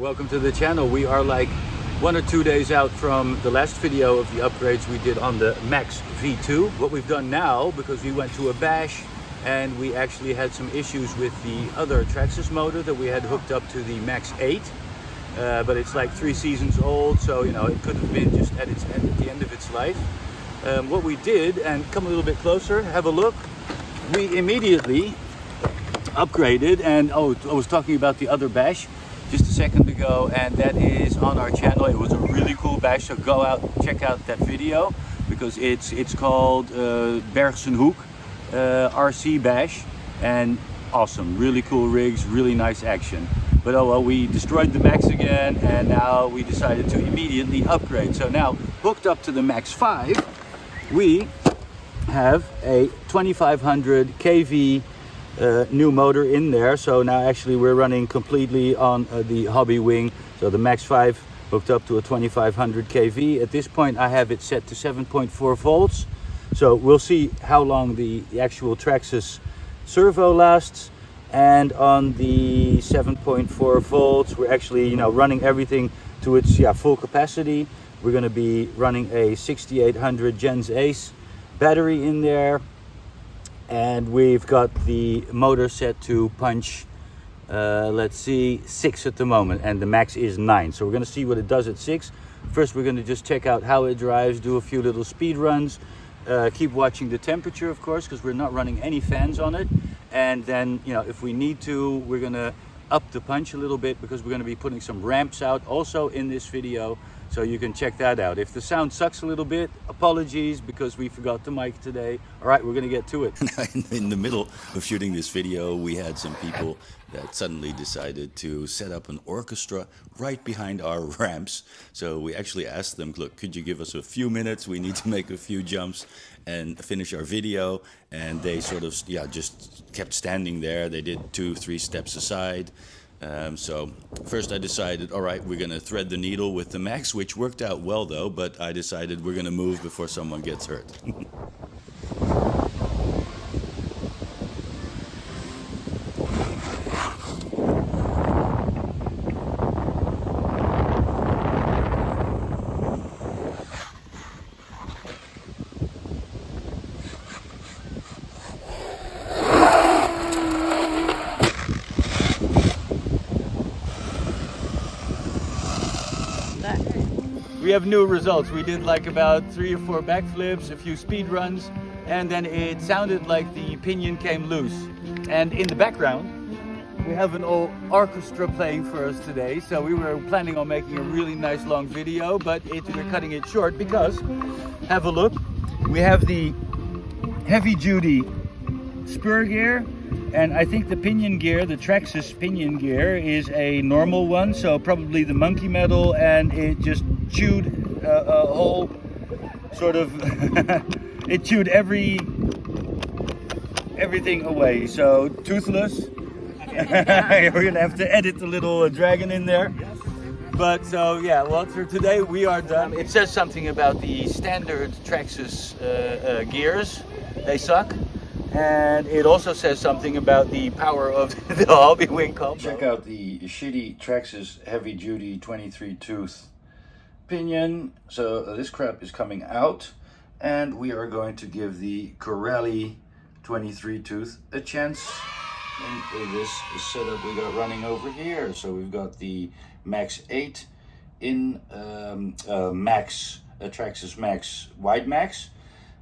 Welcome to the channel. We are like 1 or 2 days out from the last video of the upgrades we did on the Maxx V2. What we've done now, because we went to a bash and we actually had some issues with the other Traxxas motor that we had hooked up to the Maxx 8, but it's like 3 seasons old, so you know it could have been just at the end of its life. What we did, and come a little bit closer, have a look, we immediately upgraded. And oh, I was talking about the other bash just a second ago, and that is on our channel. It was a really cool bash, so go out, check out that video, because it's called Bergsenhoek RC bash, and awesome, really cool rigs, really nice action. But oh well, we destroyed the Maxx again, and now we decided to immediately upgrade. So now, hooked up to the Maxx 5, we have a 2500 kV new motor in there. So now actually we're running completely on the HobbyWing. So the Maxx 5 hooked up to a 2500 kV. At this point I have it set to 7.4 volts. So we'll see how long the actual Traxxas servo lasts. And on the 7.4 volts, we're actually running everything to its full capacity. We're going to be running a 6800 Gens Ace battery in there. And we've got the motor set to punch, let's see, 6 at the moment, and the max is 9. So we're going to see what it does at 6. First we're going to just check out how it drives, do a few little speed runs, keep watching the temperature, of course, because we're not running any fans on it. And then, if we need to, we're going to up the punch a little bit, because we're going to be putting some ramps out also in this video, so you can check that out. If the sound sucks a little bit, apologies, because we forgot the mic today. All right, we're going to get to it. In the middle of shooting this video, we had some people that suddenly decided to set up an orchestra right behind our ramps. So we actually asked them, look, could you give us a few minutes? We need to make a few jumps and finish our video. And they sort of, just kept standing there. They did 2-3 steps aside. So first I decided, all right, we're going to thread the needle with the Maxx, which worked out well though, but I decided we're going to move before someone gets hurt. We have new results. We did like about 3 or 4 backflips, a few speed runs, and then it sounded like the pinion came loose. And in the background, we have an old orchestra playing for us today. So we were planning on making a really nice long video, but we're cutting it short because, have a look, we have the heavy duty spur gear, and I think the pinion gear, the Traxxas pinion gear, is a normal one, so probably the monkey metal, and it just chewed a whole sort of it chewed everything away, so toothless. We're gonna have to edit the little dragon in there. But so yeah, well, for today we are done. It says something about the standard Traxxas gears, they suck. And it also says something about the power of the HobbyWing Combo. Check out the shitty Traxxas heavy duty 23 tooth pinion. So this crap is coming out, and we are going to give the Corelli 23 tooth a chance. And this setup we got running over here. So we've got the Maxx 8 in Traxxas Maxx WideMaxx.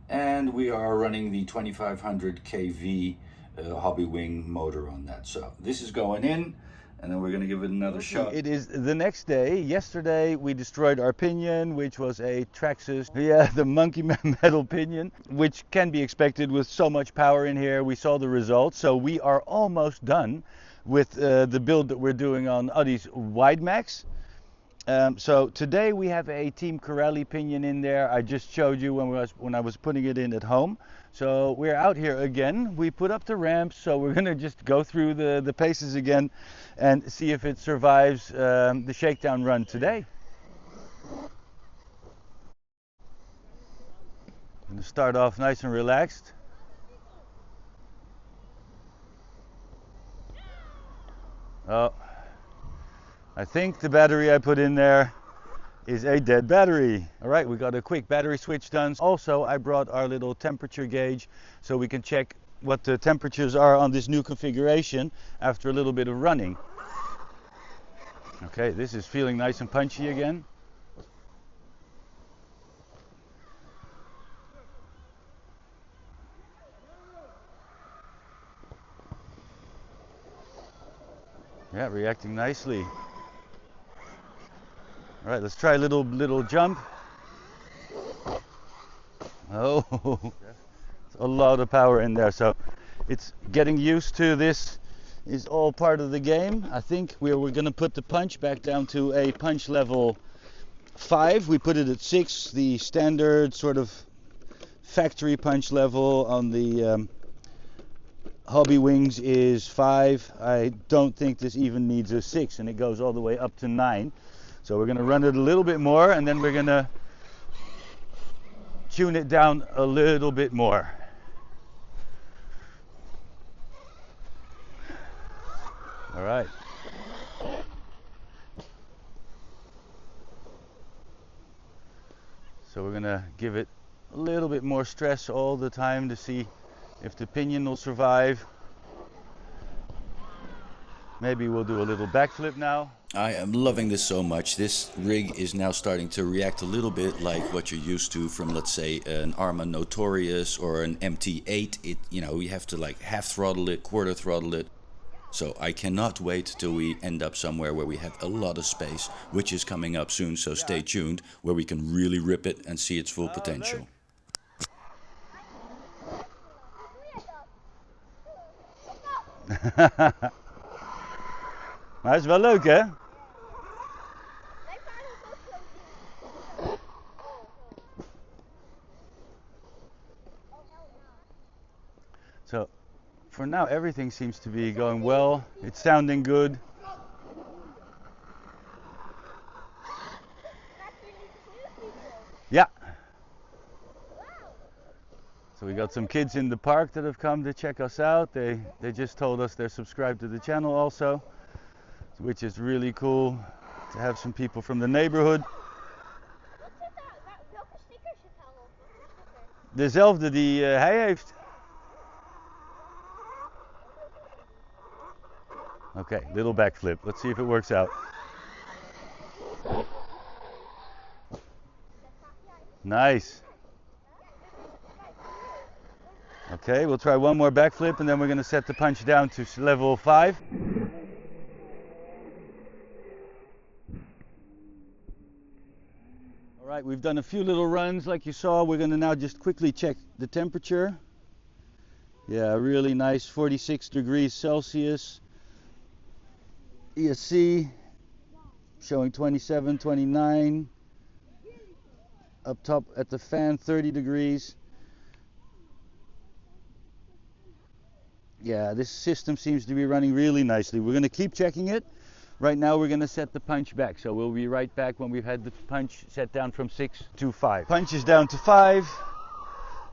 And we are running the 2500 kV HobbyWing motor on that. So this is going in, and then we're going to give it another shot. It is the next day. Yesterday we destroyed our pinion, which was a Traxxas, the monkey metal pinion, which can be expected with so much power in here. We saw the results, so we are almost done with the build that we're doing on Audis WideMaxx. So today we have a Team Corelli pinion in there. I just showed you when I was putting it in at home. So we're out here again. We put up the ramps, so we're gonna just go through the paces again and see if it survives the shakedown run today. I'm gonna start off nice and relaxed. Oh, I think the battery I put in there is a dead battery. All right, we got a quick battery switch done. Also, I brought our little temperature gauge so we can check what the temperatures are on this new configuration after a little bit of running. Okay, this is feeling nice and punchy again. Yeah, reacting nicely. All right, let's try a little jump. Oh, a lot of power in there. So it's getting used to this is all part of the game. I think we're going to put the punch back down to a punch level 5. We put it at 6. The standard sort of factory punch level on the HobbyWings is 5. I don't think this even needs a 6, and it goes all the way up to 9. So we're going to run it a little bit more, and then we're going to tune it down a little bit more. All right. So we're going to give it a little bit more stress all the time to see if the pinion will survive. Maybe we'll do a little backflip now. I am loving this so much. This rig is now starting to react a little bit like what you're used to from, let's say, an Arma Notorious or an MT8. You have to like half throttle it, quarter throttle it. So I cannot wait till we end up somewhere where we have a lot of space, which is coming up soon, so stay tuned, where we can really rip it and see its full potential. Maar is wel leuk, hè? So, for now everything seems to be going well. It's sounding good. Yeah. So we got some kids in the park that have come to check us out. They just told us they're subscribed to the channel also, which is really cool to have some people from the neighborhood. Dezelfde die hij heeft. Okay, little backflip. Let's see if it works out. Nice. Okay, we'll try one more backflip and then we're going to set the punch down to level 5. All right, we've done a few little runs like you saw. We're going to now just quickly check the temperature. Yeah, really nice, 46 degrees Celsius. ESC showing 27, 29. Up top at the fan, 30 degrees. Yeah, this system seems to be running really nicely. We're going to keep checking it. Right now we're going to set the punch back. So we'll be right back when we've had the punch set down from 6 to 5. Punch is down to 5.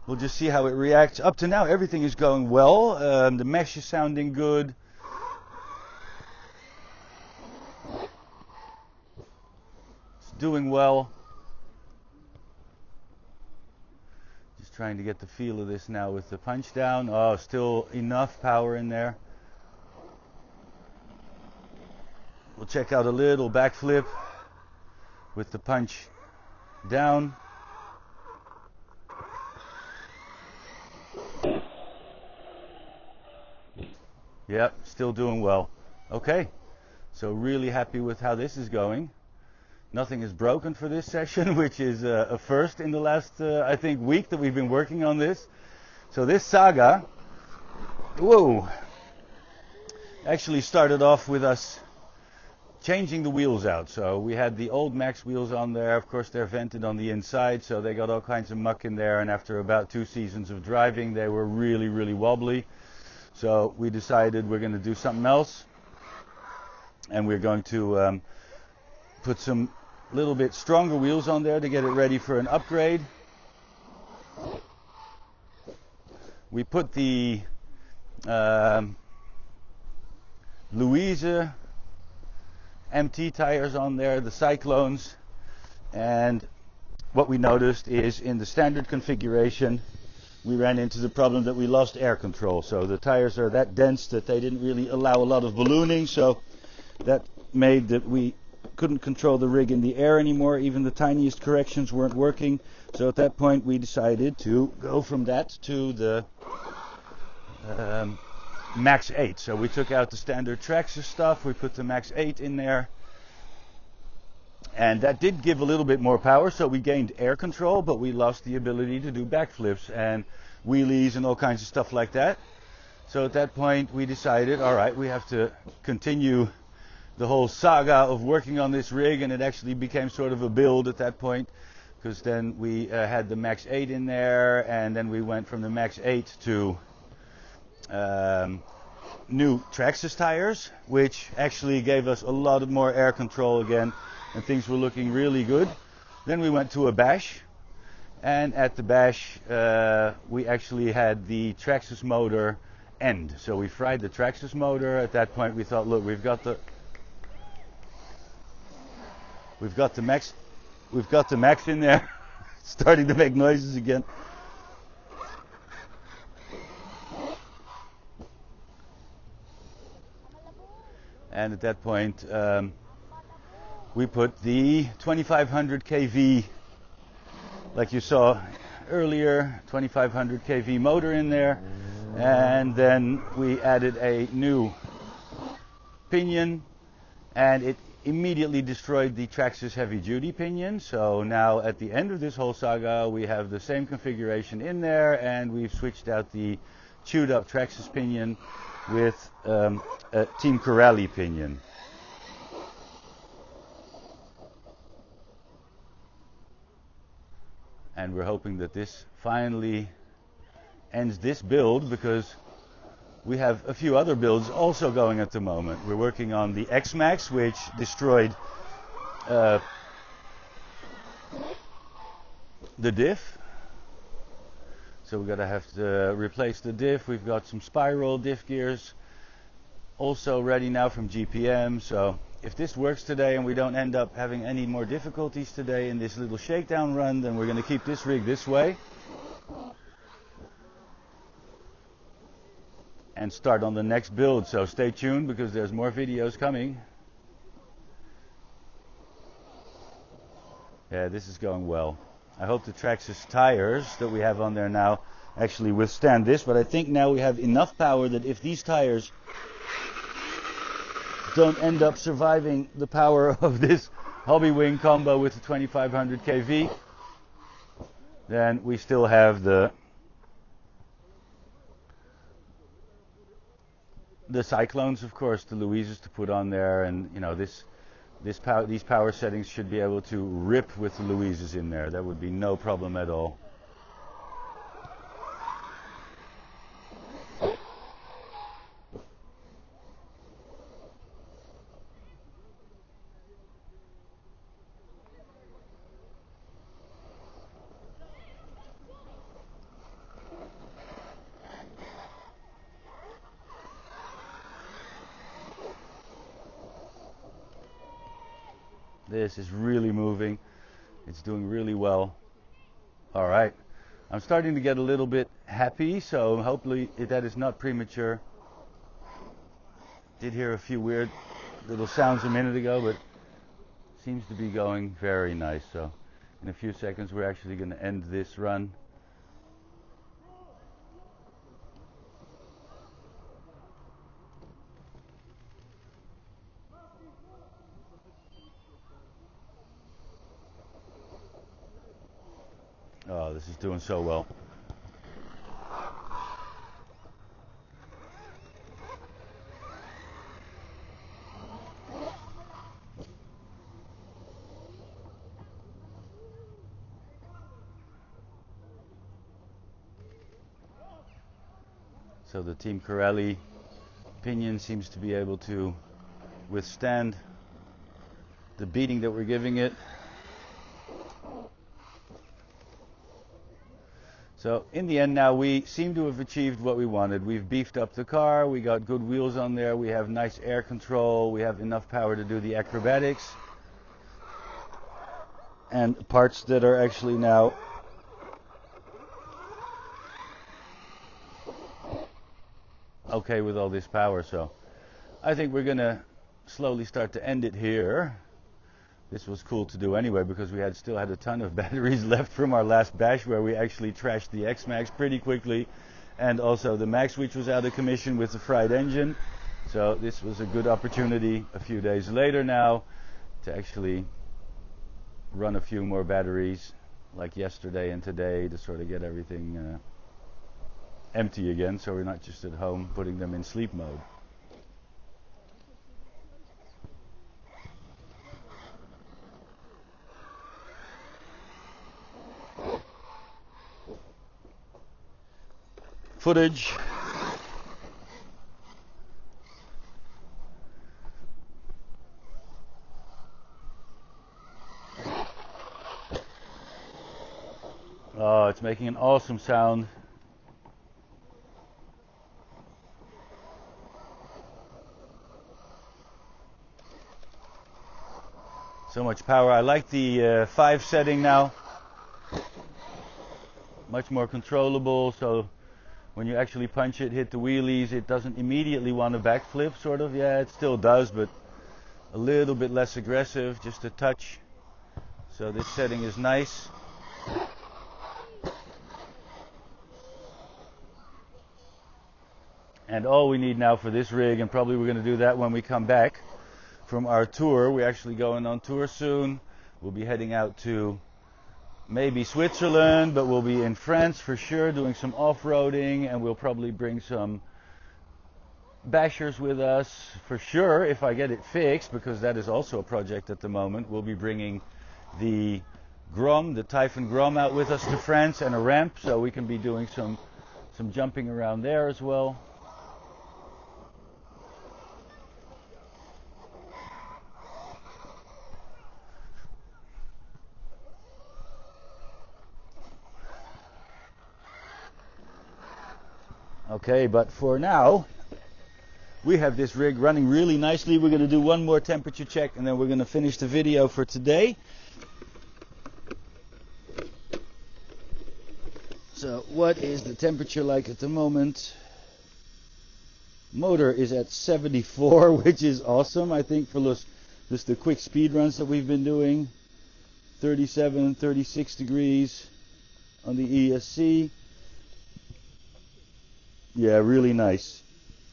We'll just see how it reacts. Up to now everything is going well. The mesh is sounding good. It's doing well. Just trying to get the feel of this now with the punch down. Oh, still enough power in there. We'll check out a little backflip with the punch down. Yep, still doing well. Okay, so really happy with how this is going. Nothing is broken for this session, which is a first in the last, I think, week that we've been working on this. So this saga, whoa, actually started off with us changing the wheels out. So we had the old Maxx wheels on there. Of course, they're vented on the inside, so they got all kinds of muck in there. And after about 2 seasons of driving, they were really, really wobbly. So we decided we're going to do something else. And we're going to put some little bit stronger wheels on there to get it ready for an upgrade. We put the Louise MT tires on there, the Cyclones, and what we noticed is in the standard configuration we ran into the problem that we lost air control. So the tires are that dense that they didn't really allow a lot of ballooning, so that made that we couldn't control the rig in the air anymore. Even the tiniest corrections weren't working. So at that point we decided to go from that to the Maxx 8. So we took out the standard Traxxas stuff, we put the Maxx 8 in there, and that did give a little bit more power, so we gained air control, but we lost the ability to do backflips and wheelies and all kinds of stuff like that. So at that point we decided, alright, we have to continue the whole saga of working on this rig, and it actually became sort of a build at that point, because then we had the Maxx 8 in there, and then we went from the Maxx 8 to new Traxxas tires, which actually gave us a lot more air control again, and things were looking really good. Then we went to a bash, and at the bash we actually had the Traxxas motor end. So we fried the Traxxas motor. At that point we thought, look, we've got the Maxx in there. Starting to make noises again. And at that point we put the 2500 kV, like you saw earlier, 2500 kV motor in there, and then we added a new pinion, and it immediately destroyed the Traxxas heavy duty pinion. So now at the end of this whole saga we have the same configuration in there, and we've switched out the chewed up Traxxas pinion with a Team Corelli pinion. And we're hoping that this finally ends this build, because we have a few other builds also going at the moment. We're working on the X-Maxx, which destroyed the diff. So we're going to have to replace the diff. We've got some spiral diff gears also ready now from GPM. So if this works today and we don't end up having any more difficulties today in this little shakedown run, then we're going to keep this rig this way and start on the next build. So stay tuned, because there's more videos coming. Yeah, this is going well. I hope the Traxxas tires that we have on there now actually withstand this, but I think now we have enough power that if these tires don't end up surviving the power of this HobbyWing combo with the 2500 kV, then we still have the Cyclones, of course, the Louises to put on there, and you know, these power settings should be able to rip with the Louises in there. That would be no problem at all. This is really moving. It's doing really well. All right. I'm starting to get a little bit happy, so hopefully that is not premature. Did hear a few weird little sounds a minute ago, but seems to be going very nice. So in a few seconds we're actually going to end this run. Oh, this is doing so well. So the Team Corelli pinion seems to be able to withstand the beating that we're giving it. So in the end now we seem to have achieved what we wanted. We've beefed up the car, we got good wheels on there, we have nice air control, we have enough power to do the acrobatics. And parts that are actually now okay with all this power. So I think we're gonna slowly start to end it here. This was cool to do anyway because we still had a ton of batteries left from our last bash where we actually trashed the X-Maxx pretty quickly, and also the Maxx, which was out of commission with the fried engine. So this was a good opportunity a few days later now to actually run a few more batteries like yesterday and today to sort of get everything empty again, so we're not just at home putting them in sleep mode. Footage. Oh, it's making an awesome sound. So much power. I like the 5 setting now. Much more controllable, so when you actually punch it, hit the wheelies, it doesn't immediately want to backflip, sort of. Yeah, it still does, but a little bit less aggressive, just a touch. So this setting is nice. And all we need now for this rig, and probably we're going to do that when we come back from our tour. We're actually going on tour soon. We'll be heading out to maybe Switzerland, but we'll be in France for sure doing some off-roading, and we'll probably bring some bashers with us for sure if I get it fixed, because that is also a project at the moment. We'll be bringing the Grom, the Typhon Grom, out with us to France, and a ramp, so we can be doing some jumping around there as well. Okay, but for now, we have this rig running really nicely. We're going to do one more temperature check and then we're going to finish the video for today. So what is the temperature like at the moment? Motor is at 74, which is awesome, I think, for just the quick speed runs that we've been doing. 37, 36 degrees on the ESC. Yeah, really nice.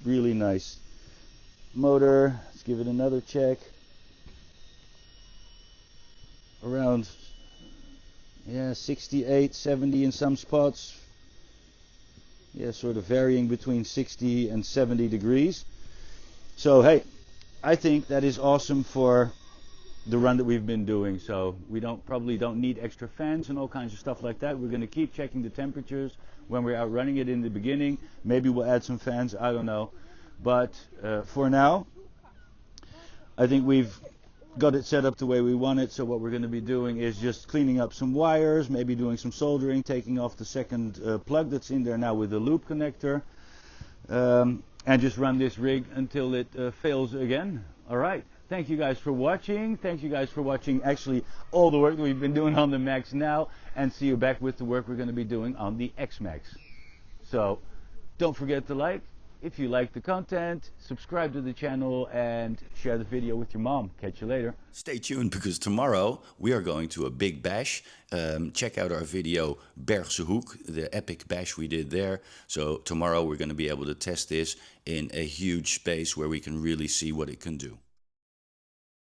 Really nice. Motor, let's give it another check. Around, yeah, 68, 70 in some spots. Yeah, sort of varying between 60 and 70 degrees. So, hey, I think that is awesome for the run that we've been doing. So we probably don't need extra fans and all kinds of stuff like that. We're going to keep checking the temperatures when we're out running it in the beginning. Maybe we'll add some fans, I don't know. But for now, I think we've got it set up the way we want it. So what we're going to be doing is just cleaning up some wires, maybe doing some soldering, taking off the second plug that's in there now with the loop connector, and just run this rig until it fails again. All right. Thank you guys for watching. Thank you guys for watching actually all the work that we've been doing on the Maxx now, and see you back with the work we're going to be doing on the X-Maxx. So don't forget to like if you like the content, subscribe to the channel, and share the video with your mom. Catch you later. Stay tuned, because tomorrow we are going to a big bash. Check out our video Bergse Hoek, the epic bash we did there. So tomorrow we're going to be able to test this in a huge space where we can really see what it can do.